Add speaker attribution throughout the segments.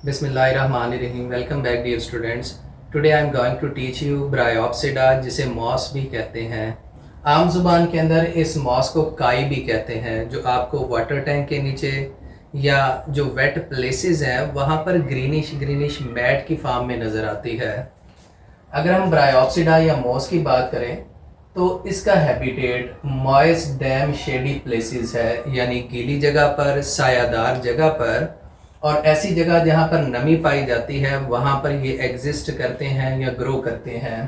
Speaker 1: बिस्मिल्लाहिर्रहमानिर्रहीम। Welcome back dear students. Today I'm going to teach you bryopsida, जिसे moss भी कहते हैं। आम जुबान के अंदर इस मॉस को काई भी कहते हैं, जो आपको वाटर टैंक के नीचे या जो वेट प्लेसेस हैं वहाँ पर ग्रीनिश ग्रीनिश मैट की फॉर्म में नज़र आती है। अगर हम ब्रायोप्सिडा या मॉस की बात करें तो इसका habitat moist dam shady places है, यानी गीली जगह पर, सायादार जगह पर और ऐसी जगह जहाँ पर नमी पाई जाती है वहाँ पर ये एग्जिस्ट करते हैं या ग्रो करते हैं।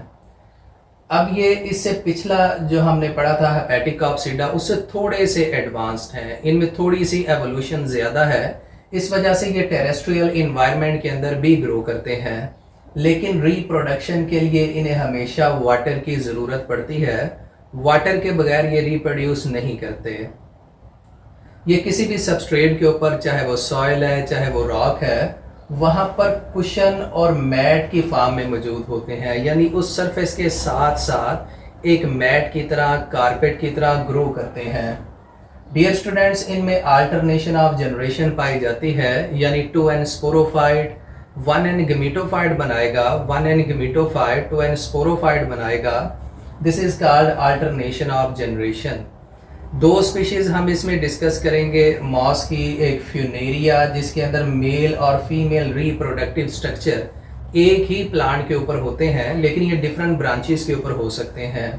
Speaker 1: अब ये इससे पिछला जो हमने पढ़ा था हेपेटिकॉप्सिडा, उससे थोड़े से एडवांस्ड हैं, इनमें थोड़ी सी एवोल्यूशन ज़्यादा है। इस वजह से ये टेरेस्ट्रियल इन्वायरमेंट के अंदर भी ग्रो करते हैं, लेकिन रिप्रोडक्शन के लिए इन्हें हमेशा वाटर की ज़रूरत पड़ती है। वाटर के बगैर ये रिप्रोड्यूस नहीं करते। ये किसी भी सबस्ट्रेट के ऊपर, चाहे वो सॉइल है चाहे वो रॉक है, वहाँ पर कुशन और मैट की फॉर्म में मौजूद होते हैं, यानी उस सरफेस के साथ साथ एक मैट की तरह, कारपेट की तरह ग्रो करते हैं। डियर स्टूडेंट्स, इनमें अल्टरनेशन ऑफ जनरेशन पाई जाती है, यानी 2n स्पोरोफाइट 1n गेमेटोफाइट बनाएगा, 1n गेमेटोफाइट 2n स्पोरोफाइट बनाएगा। This is called alternation of generation. दो स्पीशीज हम इसमें डिस्कस करेंगे मॉस की। एक फ्यूनेरिया, जिसके अंदर मेल और फीमेल रिप्रोडक्टिव स्ट्रक्चर एक ही प्लांट के ऊपर होते हैं, लेकिन ये डिफरेंट ब्रांचेस के ऊपर हो सकते हैं।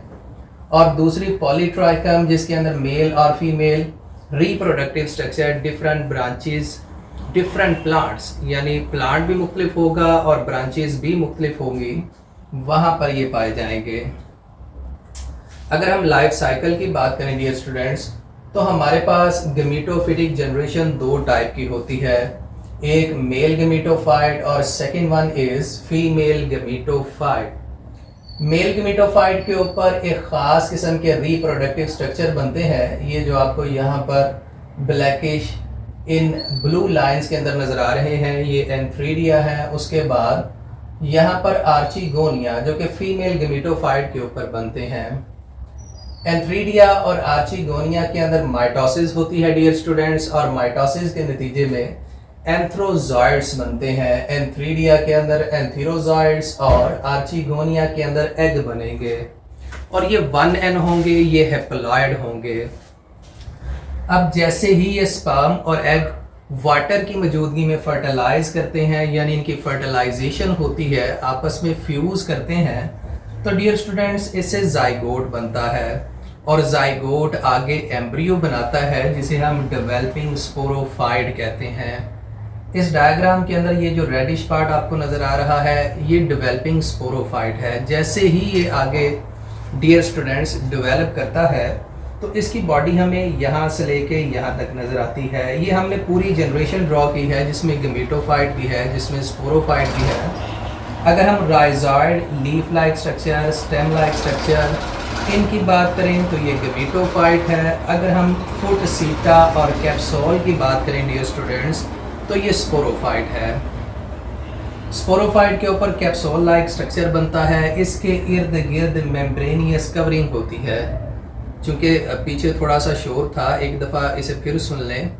Speaker 1: और दूसरी पॉलीट्राइकम, जिसके अंदर मेल और female reproductive structure, different branches, different plants, यानी प्लांट भी मुख्तलिफ होगा और ब्रांचेस भी मुख्तलिफ होंगी, वहाँ पर ये पाए जाएंगे। अगर हम लाइफ साइकिल की बात करें डियर स्टूडेंट्स, तो हमारे पास गेमेटोफिटिक जनरेशन दो टाइप की होती है, एक मेल गेमेटोफाइट और second one is female gametophyte. Mail gametophyte के ऊपर एक ख़ास किस्म के रिप्रोडक्टिव स्ट्रक्चर बनते हैं। ये जो आपको यहाँ पर ब्लैकिश इन ब्लू लाइंस के अंदर नज़र आ रहे हैं, ये एंथ्रीडिया है। उसके बाद यहाँ पर आर्चिगोनिया, जो कि फीमेल गेमेटोफाइट के ऊपर बनते हैं। एंथ्रीडिया और आर्चिगोनिया के अंदर माइटोसिस होती है डियर स्टूडेंट्स, और माइटोसिस के नतीजे में एंथ्रोजॉइड्स बनते हैं। एंथ्रीडिया के अंदर एंथीरोजॉइड्स और आर्चिगोनिया के अंदर एग बनेंगे, और ये 1n होंगे, ये हेप्लॉइड होंगे। अब जैसे ही ये स्पर्म और एग वाटर की मौजूदगी में फर्टिलाइज करते हैं, यानी इनकी फर्टिलाइजेशन होती है, आपस में फ्यूज करते हैं, तो डियर स्टूडेंट्स इससे जाइगोट बनता है, और जाइगोट आगे एम्ब्रियो बनाता है, जिसे हम डेवलपिंग स्पोरोफाइट कहते हैं। इस डायग्राम के अंदर ये जो रेडिश पार्ट आपको नज़र आ रहा है, ये डेवलपिंग स्पोरोफाइट है। जैसे ही ये आगे डियर स्टूडेंट्स डेवलप करता है, तो इसकी बॉडी हमें यहाँ से लेके यहाँ तक नज़र आती है। ये हमने पूरी जनरेशन ड्रॉ की है, जिसमें गेमेटोफाइट भी है, जिसमें स्पोरोफाइट भी है। अगर हम rhizoid, leaf like structure, stem like structure, इनकी बात करें तो ये गेमेटोफाइट है। अगर हम फुट, सीटा और कैप्सूल की बात करें डियर स्टूडेंट्स, तो ये स्पोरोफाइट है। स्पोरोफाइट के ऊपर कैप्सूल लाइक स्ट्रक्चर बनता है, इसके इर्द गिर्द मेम्ब्रेनियस कवरिंग होती है। चूँकि पीछे थोड़ा सा शोर था, एक दफ़ा इसे फिर सुन लें।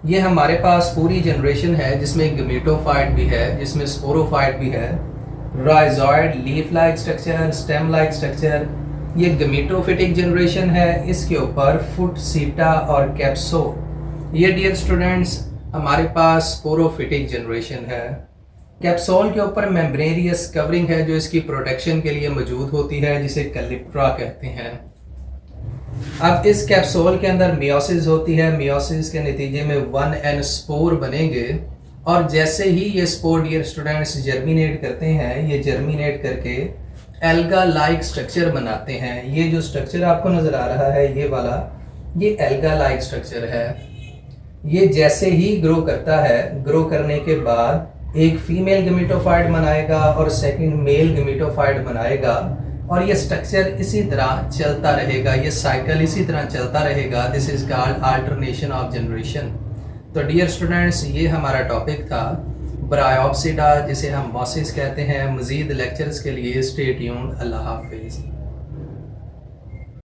Speaker 1: ये हमारे पास पूरी जनरेशन है, जिसमें गेमेटोफाइट भी है, जिसमें स्पोरोफाइट भी है। Rhizoid, leaf like structure, stem like structure, ये गेमेटोफिटिक जनरेशन है। इसके ऊपर फुट, सीटा और कैप्सूल, ये डियर स्टूडेंट्स हमारे पास स्पोरोफिटिक जनरेशन है। कैप्सूल के ऊपर मेम्ब्रेनियस कवरिंग है, जो इसकी प्रोटेक्शन के लिए मौजूद होती है, जिसे कैलिप्ट्रा कहते हैं। अब इस कैप्सूल के अंदर मियोसिस होती है। मियोसिस के नतीजे में 1n स्पोर बनेंगे, और जैसे ही ये स्पोर डियर स्टूडेंट्स जर्मिनेट करते हैं, ये जर्मिनेट करके एल्गा लाइक स्ट्रक्चर बनाते हैं। ये जो स्ट्रक्चर आपको नज़र आ रहा है, ये वाला, ये एल्गा लाइक स्ट्रक्चर है। ये जैसे ही ग्रो करता है, ग्रो करने के बाद एक फीमेल गेमेटोफाइट बनाएगा और सेकंड मेल गेमेटोफाइट बनाएगा, और ये स्ट्रक्चर इसी तरह चलता रहेगा, ये साइकिल इसी तरह चलता रहेगा। This is called alternation of generation. तो डियर स्टूडेंट्स, ये हमारा टॉपिक था ब्रायोप्सिडा, जिसे हम मॉसिस कहते हैं। मज़ीद लेक्चर्स के लिए स्टे ट्यून्ड। अल्लाह हाफिज़।